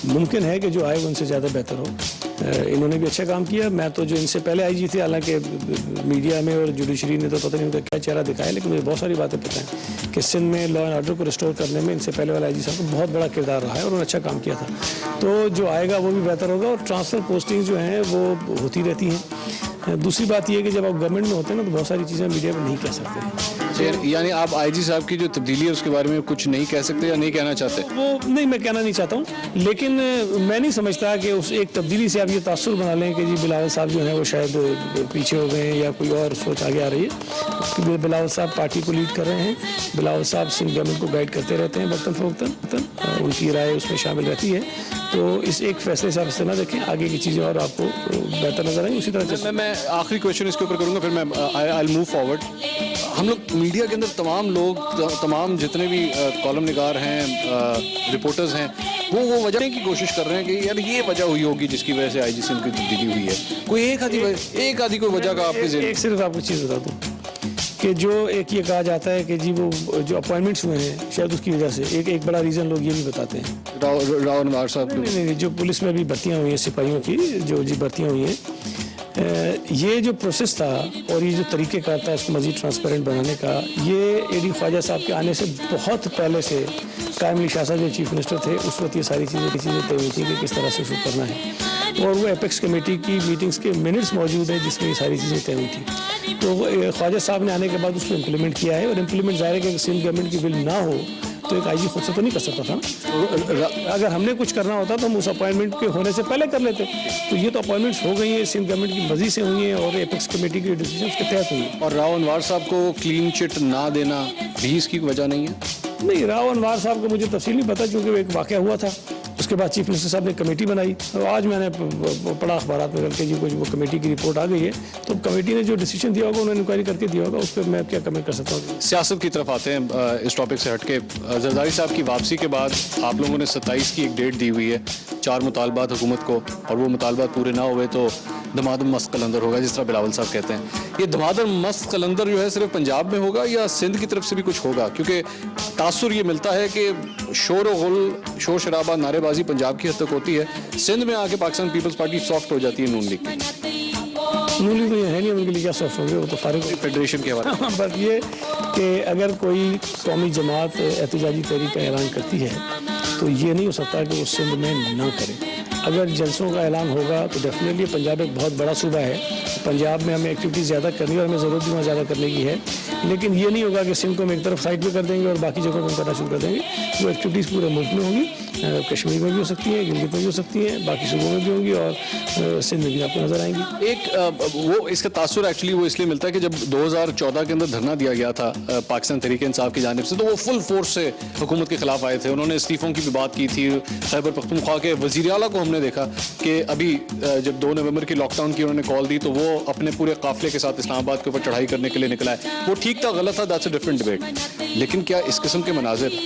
मुमकिन है कि जो आए उनसे ज़्यादा बेहतर हो। इन्होंने भी अच्छा काम किया। मैं तो जो इनसे पहले आईजी थे, हालांकि मीडिया में और जुडिशरी ने तो पता नहीं उनका क्या चेहरा दिखाया, लेकिन मुझे बहुत सारी बातें पता हैं कि सिंध में लॉ एंड ऑर्डर को रिस्टोर करने में इनसे पहले वाला आईजी साहब को बहुत बड़ा किरदार रहा है और उन्होंने अच्छा काम किया था। तो जो आएगा वो भी बेहतर होगा। और ट्रांसफ़र पोस्टिंग जो हैं वो होती रहती हैं। दूसरी बात ये है कि जब आप गवर्नमेंट में होते हैं ना, तो बहुत सारी चीज़ें मीडिया में नहीं कह सकते। यानी आप आईजी साहब की जो तब्दीली है उसके बारे में कुछ नहीं कह सकते या नहीं कहना चाहते? वो नहीं, मैं कहना नहीं चाहता हूँ, लेकिन मैं नहीं समझता कि उस एक तब्दीली से आप ये तासुर बना लें कि जी बिलावल साहब जो हैं वो शायद पीछे हो गए हैं या कोई और सोच आगे आ रही है। बिलावल साहब पार्टी को लीड कर रहे हैं, बिलावल साहब सिंध गवर्नमेंट को गाइड करते रहते हैं वक्तन फवक्तन, उनकी राय उसमें शामिल रहती है। तो इस एक फैसले से आप इस तरह देखें, आगे की चीज़ें और आपको बेहतर नजर आएंगी उसी तरह। मैं आखिरी क्वेश्चन इसके ऊपर करूँगा, फिर मैं आई मूव फॉरवर्ड। हम लोग मीडिया के अंदर तमाम लोग, तमाम जितने भी कॉलम निगार हैं, रिपोर्टर्स हैं, वो वजह की कोशिश कर रहे हैं कि यार ये वजह हुई होगी जिसकी वजह से आईजी सिंध की तब्दीली हुई है। कोई एक आधी कोई वजह का आपके ज़हन? एक सिर्फ आपको चीज़ बता दूँ कि जो एक ये कहा जाता है कि जी वो जो अपॉइंटमेंट्स हुए हैं शायद उसकी वजह से, एक बड़ा रीज़न लोग ये भी बताते हैं। राव अनवार साहब? नहीं, जो पुलिस में भी भर्तियाँ हुई हैं सिपाहियों की, जो जी भर्तियाँ हुई हैं, ये जो प्रोसेस था और ये जो तरीक़ेकार था उसको मज़ीद ट्रांसपेरेंट बनाने का, ये एडी ख्वाजा साहब के आने से बहुत पहले से कायम अली शाह साहब जो चीफ मिनिस्टर थे उस वक्त ये सारी चीज़ें तय हुई थी कि किस तरह से शुरू करना है। और वो एपेक्स कमेटी की मीटिंग्स के मिनट्स मौजूद हैं जिसमें ये सारी चीज़ें तय हुई थी। तो ख्वाजा साहब ने आने के बाद उसको इम्प्लीमेंट किया है, और इम्प्लीमेंट ज़ाहिर है कि सिंध गवर्नमेंट की विल ना हो तो एक आईजी खुद से तो नहीं कर सकता था। अगर हमने कुछ करना होता तो हम उस अपॉइंटमेंट के होने से पहले कर लेते। तो ये तो अपॉइंटमेंट्स हो गई हैं, सिंध गवर्नमेंट की मर्जी से हुई हैं और एपेक्स कमेटी की डिसीजन के तहत हुई है। और राव अनवार साहब को क्लीन चिट ना देना भी इसकी वजह नहीं है? नहीं, राव अनवार साहब को मुझे तफसील नहीं पता, क्योंकि एक वाक़या हुआ था, उसके बाद चीफ मिनिस्टर साहब ने कमेटी बनाई। और आज मैंने पढ़ा अखबारात में करके जी कुछ वो कमेटी की रिपोर्ट आ गई है, तो कमेटी ने जो डिसीजन दिया होगा, उन्होंने इंक्वायरी करके दिया होगा, उस पर मैं क्या कमेंट कर सकता हूँ। सियासत की तरफ आते हैं इस टॉपिक से हटके। जरदारी साहब की वापसी के बाद आप लोगों ने 27 की एक डेट दी हुई है, 4 मुतालबात हुकूमत को, और वो मुतालबात पूरे ना हुए तो धमाधम मस्त कलंदर होगा, जिस तरह बिलावल साहब कहते हैं। ये धमाधम मस्त कलंदर जो है सिर्फ पंजाब में होगा या सिंध की तरफ से भी कुछ होगा? क्योंकि तासुर ये मिलता है कि शोर व गुल, शोर शराबा, नारेबाजी पंजाब की हद तक होती है, सिंध में आके पाकिस्तान पीपल्स पार्टी सॉफ्ट हो जाती है नून लीग की। नून लीग तो है नहीं, उनके लिए क्या सॉफ्ट होंगे, वो तो फारिग फेडरेशन के हवाले। बस ये कि अगर कोई कौमी जमात एहतजाजी तहरीक का ऐलान करती है تو یہ نہیں ہو سکتا کہ وہ سندھ میں نہ کرے. اگر جلسوں کا اعلان ہوگا تو ڈیفینیٹلی پنجاب ایک بہت بڑا صوبہ ہے, پنجاب میں ہمیں ایکٹیویٹیز زیادہ کرنی ہے اور ہمیں ضرورت بھی وہاں زیادہ کرنے کی ہے, لیکن یہ نہیں ہوگا کہ سندھ کو ہم ایک طرف سائڈ پہ کر دیں گے اور باقی جگہوں کو ہم کرنا شروع کر دیں گے. وہ ایکٹیویٹیز پورے ملک میں ہوں گی, کشمیر میں بھی ہو سکتی ہیں, گلگت میں بھی ہو سکتی ہیں, باقی صوبوں میں بھی ہوں گی اور سندھ میں بھی آپ کو نظر آئیں گی. ایک وہ اس کا تاثر ایکچولی وہ اس لیے ملتا ہے کہ جب 2014 کے اندر دھرنا دیا گیا تھا پاکستان تحریک انصاف کی جانب سے, تو وہ فل فورس سے حکومت کے خلاف آئے تھے. انہوں نے استعفوں کی بھی بات کی تھی. خیبر پختونخوا کے وزیر اعلیٰ کو ہم نے دیکھا کہ ابھی جب 2 نومبر کی لاک ڈاؤن کی انہوں نے کال دی تو وہ اپنے پورے قافلے کے ساتھ اسلام آباد کے اوپر چڑھائی کرنے کے لیے نکلا ہے. وہ ٹھیک تھا, غلط تھا, دیٹس اے ڈفرنٹ ڈبیٹ. لیکن کیا اس قسم کے مناظر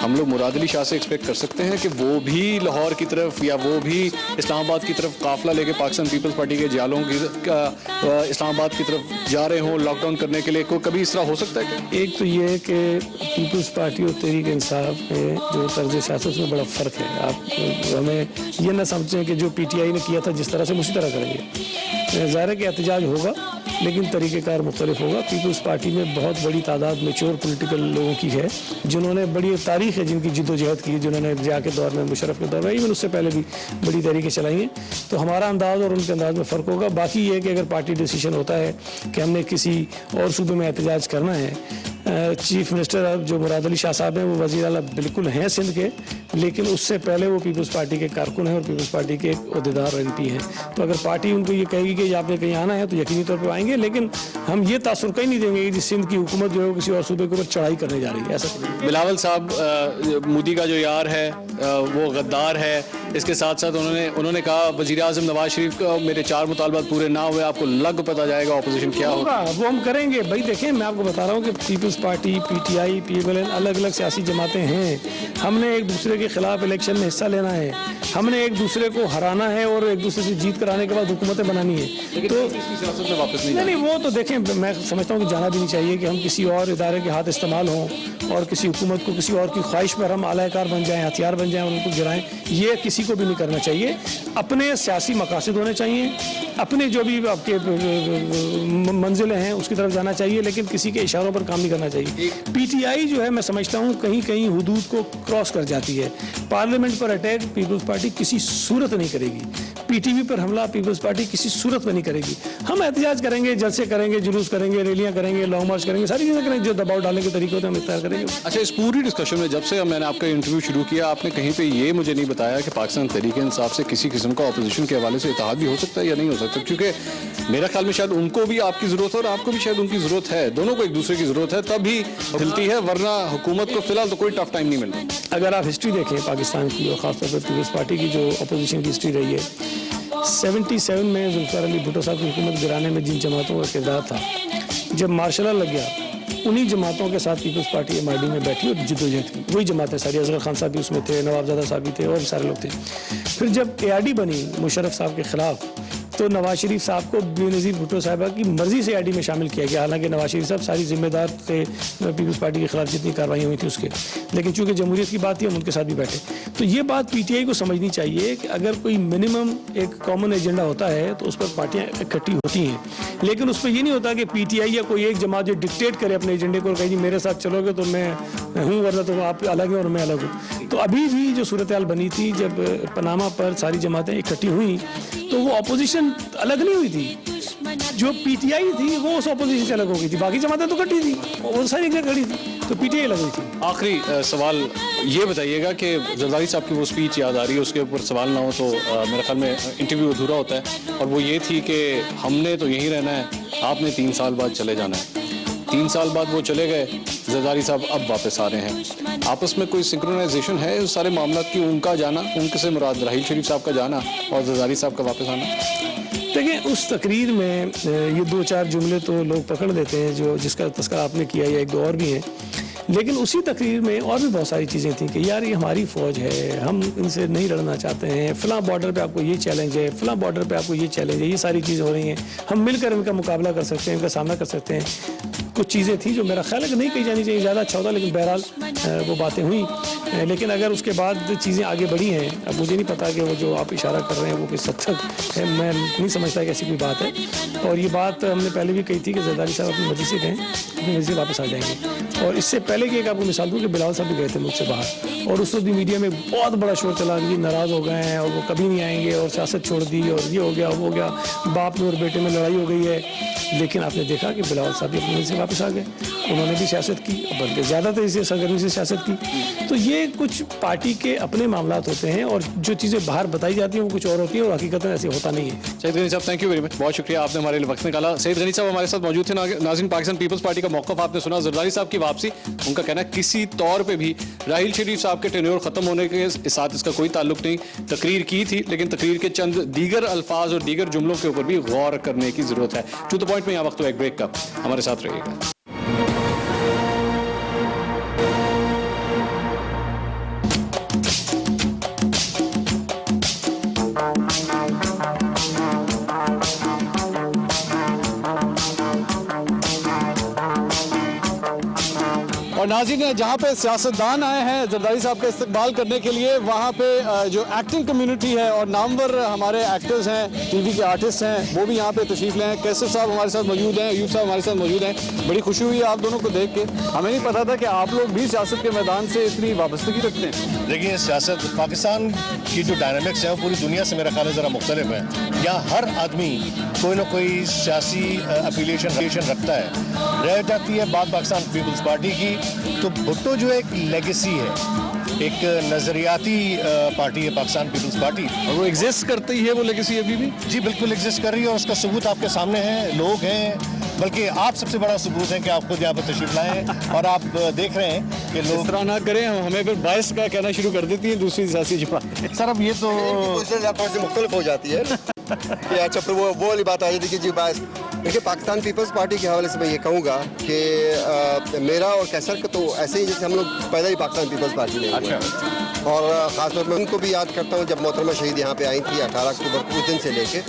ہم لوگ مراد علی شاہ سے ایکسپیکٹ کر سکتے ہیں کہ وہ بھی لاہور کی طرف یا وہ بھی اسلام آباد کی طرف قافلہ لے کے پاکستان پیپلز پارٹی کے جالوں کی اسلام آباد کی طرف جا رہے ہوں لاک ڈاؤن کرنے کے لیے؟ کوئی کبھی اس طرح ہو سکتا ہے؟ ایک تو یہ ہے کہ پیپلز پارٹی اور تحریک انصاف میں جو طرز سیاست میں بڑا فرق ہے. آپ ہمیں یہ نہ سمجھیں کہ جو پی ٹی آئی نے کیا تھا جس طرح سے اسی طرح کریں گے. ظاہر ہے کہ احتجاج ہوگا لیکن طریقہ کار مختلف ہوگا. پیپلز پارٹی میں بہت بڑی تعداد میچور پولیٹیکل لوگوں کی ہے جنہوں نے بڑی تاریخ ہے, جن کی جد و جہد کی, جنہوں نے ضیاء کے دور میں, مشرف کے دور میں, ایون اس سے پہلے بھی بڑی تحریکیں چلائی ہیں. تو ہمارا انداز اور ان کے انداز میں فرق ہوگا. باقی یہ کہ اگر پارٹی ڈیسیشن ہوتا ہے کہ ہم نے کسی اور صوبے میں احتجاج کرنا ہے, چیف منسٹر جو مراد علی شاہ صاحب ہیں وہ وزیر اعلیٰ بالکل ہیں سندھ کے, لیکن اس سے پہلے وہ پیپلز پارٹی کے کارکن ہیں اور پیپلز پارٹی کے عہدیدار اور MP ہیں. تو اگر پارٹی ان کو یہ کہے گی کہ آپ نے کہیں آنا ہے تو یقینی طور پہ آئیں گے, لیکن ہم یہ تاثر کہیں نہیں دیں گے کہ سندھ کی حکومت جو ہے کسی اور صوبے کے اوپر چڑھائی کرنے جا رہی ہے. ایسا بلاول صاحب مودی کا جو یار ہے وہ غدار ہے. اس کے ساتھ ساتھ انہوں نے کہا وزیر اعظم نواز شریف کا میرے 4 مطالبات پورے نہ ہوئے آپ کو لگ پتہ جائے گا اپوزیشن کیا ہوگا. وہ ہم کریں گے. بھائی دیکھیں میں آپ کو بتا رہا ہوں کہ پیپلز پارٹی, PTI, PMLN الگ الگ سیاسی جماعتیں ہیں. ہم نے ایک دوسرے کے خلاف الیکشن میں حصہ لینا ہے, ہم نے ایک دوسرے کو ہرانا ہے اور ایک دوسرے سے جیت کرانے کے بعد حکومتیں بنانی ہے. تو سیاست میں واپس نہیں, وہ تو دیکھیں میں سمجھتا ہوں کہ جانا بھی نہیں چاہیے کہ ہم کسی اور ادارے کے ہاتھ استعمال ہوں اور کسی حکومت کو کسی اور کی خواہش پر ہم اعلی کار بن جائیں, ہتھیار بن جائیں اور ان کو گرائیں. یہ کسی کو بھی نہیں کرنا چاہیے. اپنے سیاسی مقاصد ہونے چاہیے, اپنے جو بھی آپ کے منزلیں ہیں اس کی طرف جانا چاہیے, لیکن کسی کے اشاروں پر کام نہیں کرنا چاہیے. PTI جو ہے میں سمجھتا ہوں کہیں کہیں حدود کو کراس کر جاتی ہے. پارلیمنٹ پر اٹیک پیپلز پارٹی کسی صورت نہیں کرے گی. PTV پر حملہ پیپلز پارٹی کسی صورت میں نہیں کرے گی. ہم احتجاج کریں گے, جلسے کریں گے, جلوس کریں گے, ریلیاں کریں گے, لانگ مارچ کریں گے, ساری چیزیں کریں گے. جو دباؤ ڈالنے کے طریقے ہوتے ہیں ہم اختیار کریں گے. اچھا, اس پوری ڈسکشن میں جب سے میں نے آپ کا انٹرویو شروع کیا آپ نے کہیں پہ یہ مجھے نہیں بتایا کہ پاکستان تحریک انصاف سے کسی قسم کا اپوزیشن کے حوالے سے اتحاد بھی ہو سکتا ہے یا نہیں ہو سکتا, کیونکہ میرا خیال میں شاید ان کو بھی آپ کی ضرورت ہے اور آپ کو بھی شاید ان کی ضرورت ہے. دونوں کو ایک دوسرے کی ضرورت ہے تب ہی ہلتی ہے, ورنہ حکومت کو فی الحال تو کوئی ٹف ٹائم نہیں مل رہا. اگر آپ ہسٹری دیکھیں پاکستان کی اور خاص طور پر پیپلز پارٹی کی جو اپوزیشن کی ہسٹری رہی ہے, 77 میں ذوالفقار علی بھٹو صاحب کی حکومت گرانے میں جن جماعتوں کا کردار تھا, جب مارشل لا لگ گیا انہی جماعتوں کے ساتھ پیپلز پارٹی MID میں بیٹھی اور جدوجہد کی. وہی جماعتیں ساری, اصغر خان صاحب بھی اس میں تھے, نواب زادہ صاحب بھی تھے اور سارے لوگ تھے. پھر جب AID بنی مشرف صاحب کے خلاف تو نواز شریف صاحب کو بے نظیر بھٹو صاحبہ کی مرضی سے AID میں شامل کیا گیا, حالانکہ نواز شریف صاحب ساری ذمہ دار تھے پیپلز پارٹی کے خلاف جتنی کارروائیاں ہوئی تھیں اس کے, لیکن چونکہ جمہوریت کی بات تھی ہم ان کے ساتھ بھی بیٹھے. تو یہ بات PTI کو سمجھنی چاہیے کہ اگر کوئی منیمم ایک کامن ایجنڈا ہوتا ہے تو اس پر پارٹیاں اکٹھی ہوتی ہیں, لیکن اس پہ یہ نہیں ہوتا کہ PTI یا کوئی ایک جماعت جو ڈکٹیٹ کرے اپنے ایجنڈے کو اور کہے جی میرے ساتھ چلو گے تو میں ہوں, ورنہ تو آپ الگ ہیں اور میں الگ ہوں. تو ابھی بھی جو صورتحال بنی تھی جب پاناما پر ساری جماعتیں اکٹھی ہوئیں تو وہ اپوزیشن الگ نہیں ہوئی تھی. جو PTI تھی وہ اس اپوزیشن سے الگ ہو گئی تھی, باقی جماعتیں تو کٹی تھی, وہ ساری جگہ کھڑی تھی, تو PTI الگ ہوئی تھی. آخری سوال یہ بتائیے گا کہ زرداری صاحب کی وہ اسپیچ یاد آ رہی ہے, اس کے اوپر سوال نہ ہو تو میرے خیال میں انٹرویو ادھورا ہوتا ہے, اور وہ یہ تھی کہ ہم نے تو یہیں رہنا ہے, آپ نے 3 سال بعد چلے جانا ہے. 3 سال بعد وہ چلے گئے, زرداری صاحب اب واپس آ رہے ہیں. آپس میں کوئی سنکرونائزیشن ہے اس سارے معاملات کی, ان کا جانا, ان کے سے مراد راحیل شریف صاحب کا جانا اور زرداری صاحب کا واپس آنا؟ دیکھیں اس تقریر میں یہ 2-4 جملے تو لوگ پکڑ دیتے ہیں جو جس کا تذکرہ آپ نے کیا, یا 1-2 اور بھی ہیں, لیکن اسی تقریر میں اور بھی بہت ساری چیزیں تھیں کہ یار یہ ہماری فوج ہے, ہم ان سے نہیں لڑنا چاہتے ہیں, فلاں بارڈر پہ آپ کو یہ چیلنج ہے, فلاں بارڈر پہ آپ کو یہ چیلنج ہے, یہ ساری چیزیں ہو رہی ہیں, ہم مل کر ان کا مقابلہ کر سکتے ہیں, ان کا سامنا کر سکتے ہیں. कुछ चीज़ें थी जो मेरा ख्याल है कि नहीं कही जानी चाहिए, ज़्यादा अच्छा होता, लेकिन बहरहाल वो बातें हुई। लेकिन अगर उसके बाद चीज़ें आगे बढ़ी हैं, अब मुझे नहीं पता कि वो जो आप इशारा कर रहे हैं वो किस हद तक है, मैं नहीं समझता कि ऐसी कोई बात है। और ये बात हमने पहले भी कही थी कि जरदारी साहब अपनी मर्जी से गए, अपनी मर्जी से वापस आ जाएंगे। और इससे पहले की एक आपको मिसाल दूँ कि बिलावल साहब भी गए थे मुझसे बाहर, और उस वक्त भी मीडिया में बहुत बड़ा शोर चला कि नाराज़ हो गए हैं और वो कभी नहीं आएंगे और सियासत छोड़ दी और ये हो गया वो हो गया, बाप में और बेटे में लड़ाई हो गई है। लेकिन आपने देखा कि बिलावल साहब भी अपनी मर्जी से वापस आ गए, उन्होंने भी सियासत की, बल्कि ज़्यादा तेज़ी से सरगर्मी से सियासत की। तो ये कुछ पार्टी के अपने मामलात होते हैं और जो चीज़ें बाहर बताई जाती हैं वो कुछ और होती हैं और हकीकत में ऐसे होता नहीं है। सईद गनी साहब, थैंक यू वेरी मच, बहुत शुक्रिया, आपने हमारे लिए वक्त निकाला। सईद गनी साहब हमारे साथ मौजूद थे। नाज़रीन, पाकिस्तान पीपल्स पार्टी का मौक़िफ़ आपने सुना। जरदारी साहब की वापसी, उनका कहना है किसी तौर पे भी राहील शरीफ साहब के टेन्योर ख़त्म होने के साथ इसका कोई ताल्लुक नहीं। तकरीर की थी, लेकिन तकरीर के चंद दीगर अल्फाज और दीगर जुमलों के ऊपर भी गौर करने की ज़रूरत है। टू द पॉइंट में यहाँ वक्त हुआ एक ब्रेक का, हमारे साथ रहिएगा। और नाज़रीन, जहाँ पे सियासतदान आए हैं जरदारी साहब का इस्तकबाल करने के लिए, वहाँ पे जो एक्टिंग कम्युनिटी है और नामवर हमारे एक्टर्स हैं, टीवी के आर्टिस्ट हैं, वो भी यहाँ पे तशरीफ़ लें। कैसर साहब हमारे साथ मौजूद हैं, यूब साहब हमारे साथ मौजूद हैं। बड़ी खुशी हुई आप दोनों को देख के, हमें नहीं पता था कि आप लोग भी सियासत के मैदान से इतनी वाबस्तगी रखते हैं। देखिए, सियासत पाकिस्तान की जो डायनामिक्स है वो पूरी दुनिया से मेरा ख्याल है ज़रा मुख्तलिफ है। यहाँ हर आदमी कोई ना कोई सियासी एफिलिएशन रखता है। रह जाती है बात पाकिस्तान पीपल्स पार्टी की, तो भुट्टो जो एक लेगेसी है, एक नज़रियाती पार्टी है पाकिस्तान पीपल्स पार्टी, और वो एग्जिस्ट करती है, वो लेगेसी अभी भी। जी बिल्कुल एग्जिस्ट कर रही है और उसका सबूत आपके सामने है, लोग हैं, बल्कि आप सबसे बड़ा सबूत है कि आप खुद यहाँ पर तशरीफ लाए हैं और आप देख रहे हैं कि लोग। इस तरह ना करें, हमें फिर बायस का कहना शुरू कर देती है दूसरी सियासी जमात। सर अब ये तो से मुख्तलिफ हो जाती है कि अच्छा फिर वो वाली बात आ जाती है कि जी बायस। देखिए, पाकिस्तान पीपल्स पार्टी के हवाले से मैं ये कहूँगा कि मेरा और कैसर का तो ऐसे ही जैसे हम लोग पैदा ही पाकिस्तान पीपल्स पार्टी में हुए हैं। और ख़ासतौर पर उनको भी याद करता हूँ जब मोहतरमा शहीद यहाँ पे आई थी 18 अक्टूबर, उस दिन से लेके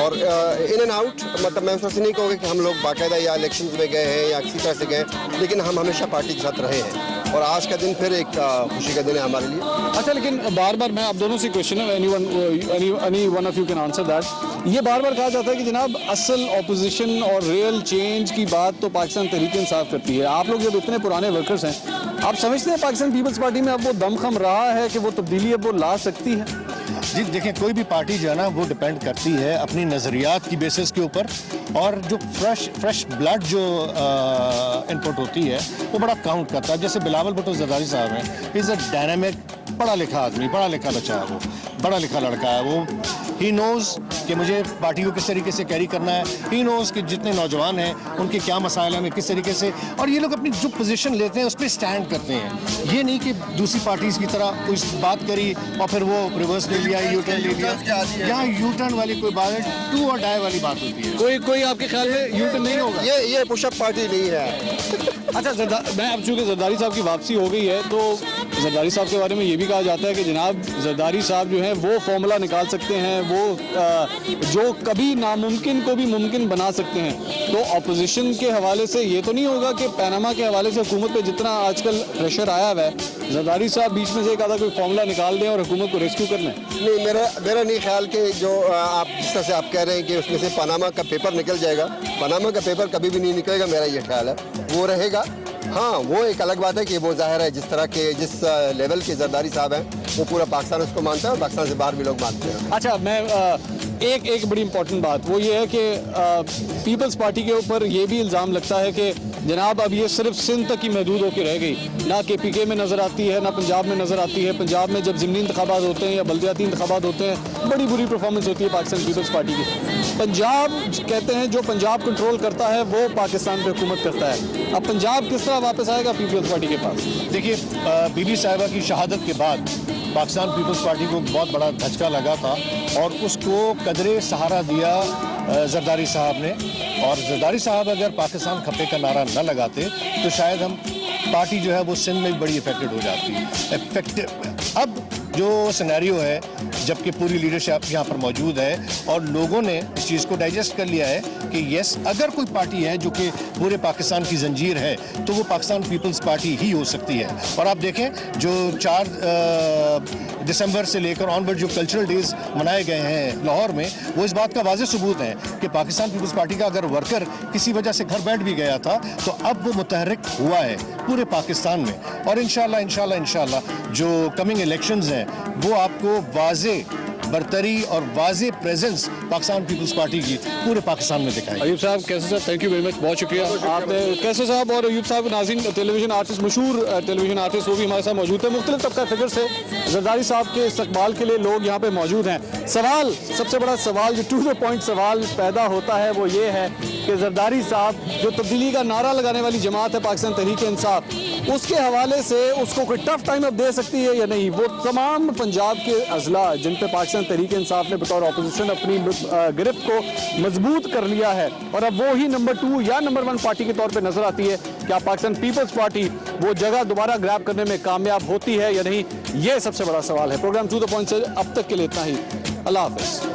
और इन एंड आउट, मतलब मैं उस तरह से नहीं कहूँगा कि हम लोग बाकायदा या इलेक्शंस में गए हैं या किसी तरह से गए, लेकिन हम हमेशा पार्टी के साथ रहे हैं और आज का दिन फिर एक खुशी का दिन है हमारे लिए। अच्छा, लेकिन बार बार मैं आप दोनों से क्वेश्चन है, any one of you can answer that. ये बार बार कहा जाता है कि जनाब असल ऑपोजिशन और रियल चेंज की बात तो पाकिस्तान तहरीक इंसाफ करती है। आप लोग जब इतने पुराने वर्कर्स हैं, आप समझते हैं पाकिस्तान पीपल्स पार्टी में अब वो दमखम रहा है कि वो तब्दीली अब वो ला सकती है? जी देखिए, कोई भी पार्टी जो है ना वो डिपेंड करती है अपनी नज़रियात की बेसिस के ऊपर, और जो फ्रेश ब्लड जो इनपुट होती है वो बड़ा काउंट करता है। जैसे बिलावल भुट्टो जरदारी साहब हैं, इज़ अ डायनामिक, पढ़ा लिखा आदमी, पढ़ा लिखा बच्चा है, वो पढ़ा लिखा लड़का है। वो ही नोज़ कि मुझे पार्टी को किस तरीके से कैरी करना है, ही नोज़ कि जितने नौजवान हैं उनके क्या मसाइल हैं, मैं किस तरीके से, और ये लोग अपनी जो पोजीशन लेते हैं उस पर स्टैंड करते हैं। ये नहीं कि दूसरी पार्टीज़ की तरह कोई बात करी और फिर वो रिवर्स ले लिया, यू टर्न ले लिया। यहाँ यू टर्न वाली कोई बात है, टू और डाई वाली बात होती है। कोई आपके ख्याल में यू टर्न नहीं होगा? ये पुशअप पार्टी नहीं है। अच्छा, मैं अब चूँकि जरदारी साहब की वापसी हो गई है, तो जरदारी साहब के बारे में ये भी कहा जाता है कि जनाब जरदारी साहब जो हैं वो फॉर्मूला निकाल सकते हैं, वो जो कभी नामुमकिन को भी मुमकिन बना सकते हैं। तो अपोजिशन के हवाले से ये तो नहीं होगा कि पैनामा के हवाले से हुकूमत पे जितना आजकल प्रेशर आया हुआ है, जरदारी साहब बीच में से एक आधा कोई फॉर्मूला निकाल दें और हुकूमत को रेस्क्यू कर लें? नहीं, मेरा नहीं ख्याल कि जो आप जिस तरह से आप कह रहे हैं कि उसमें से पनामा का पेपर निकल जाएगा, पनामा का पेपर कभी भी नहीं निकलेगा, मेरा ये ख्याल है वो रहेगा। हाँ, वो एक अलग बात है कि वो जाहिर है जिस तरह के जिस लेवल के जरदारी साहब हैं वो पूरा पाकिस्तान उसको मानता है और पाकिस्तान से बाहर भी लोग मानते हैं। अच्छा, मैं एक बड़ी इंपॉर्टेंट बात वो ये है कि पीपल्स पार्टी के ऊपर ये भी इल्ज़ाम लगता है कि जनाब अब ये सिर्फ सिंध तक ही महदूद होकर रह गई, ना KPK में नज़र आती है, ना पंजाब में नज़र आती है। पंजाब में जब ज़िमनी इंतखाबात होते हैं या बल्दियाती इंतखाबात होते हैं, बड़ी बुरी परफॉर्मेंस होती है पाकिस्तान पीपल्स पार्टी की। पंजाब कहते हैं जो पंजाब कंट्रोल करता है वो पाकिस्तान पे हुकूमत करता है। अब पंजाब किस तरह वापस आएगा पीपल्स पार्टी के पास? देखिए, बीबी साहिबा की शहादत के बाद पाकिस्तान पीपल्स पार्टी को बहुत बड़ा धचका लगा था और उसको कदरे सहारा दिया जरदारी साहब ने। और जरदारी साहब अगर पाकिस्तान खपे का नारा न लगाते तो शायद हम पार्टी जो है वो सिंध में भी बड़ी इफेक्टेड हो जाती। अब جو سینیریو ہے جبکہ پوری لیڈرشپ یہاں پر موجود ہے اور لوگوں نے اس چیز کو ڈائجسٹ کر لیا ہے کہ یس اگر کوئی پارٹی ہے جو کہ پورے پاکستان کی زنجیر ہے تو وہ پاکستان پیپلز پارٹی ہی ہو سکتی ہے. اور آپ دیکھیں جو 4 دسمبر سے لے کر آنورڈ جو کلچرل ڈیز منائے گئے ہیں لاہور میں وہ اس بات کا واضح ثبوت ہے کہ پاکستان پیپلز پارٹی کا اگر ورکر کسی وجہ سے گھر بیٹھ بھی گیا تھا تو اب وہ متحرک ہوا ہے پورے پاکستان میں. اور انشاءاللہ جو کمنگ الیکشنز ہیں وہ آپ کو واضح برتری اور واضح پریزنس پاکستان پیپلز پارٹی کی پورے پاکستان میں دکھائے. ایوب صاحب کیسے صاحب تھینک یو ویری مچ, بہت شکریہ آپ نے کیسے صاحب اور ایوب صاحب ناظرین ٹیلی ویژن آرٹسٹ مشہور ٹیلی ویژن آرٹسٹ وہ بھی ہمارے ساتھ موجود ہیں. مختلف طبقہ فگر سے زرداری صاحب کے استقبال کے لیے لوگ یہاں پہ موجود ہیں. سوال سب سے بڑا سوال جو ٹو دا پوائنٹ سوال پیدا ہوتا ہے وہ یہ ہے کہ زرداری صاحب جو تبدیلی کا نعرہ لگانے والی جماعت ہے پاکستان تحریک انصاف اس کے حوالے سے اس کو کوئی ٹف ٹائم اب دے سکتی ہے یا نہیں. وہ تمام پنجاب کے اضلاع جن پہ پاکستان تحریک انصاف نے بطور اپوزیشن اپنی گرفت کو مضبوط کر لیا ہے اور اب وہی نمبر 2 یا نمبر 1 پارٹی کے طور پہ نظر آتی ہے. کیا پاکستان پیپلز پارٹی وہ جگہ دوبارہ گریب کرنے میں کامیاب ہوتی ہے یا نہیں, یہ سب سے بڑا سوال ہے. پروگرام ٹو دا پوائنٹ سے اب تک کے لیے اتنا ہی. اللہ حافظ.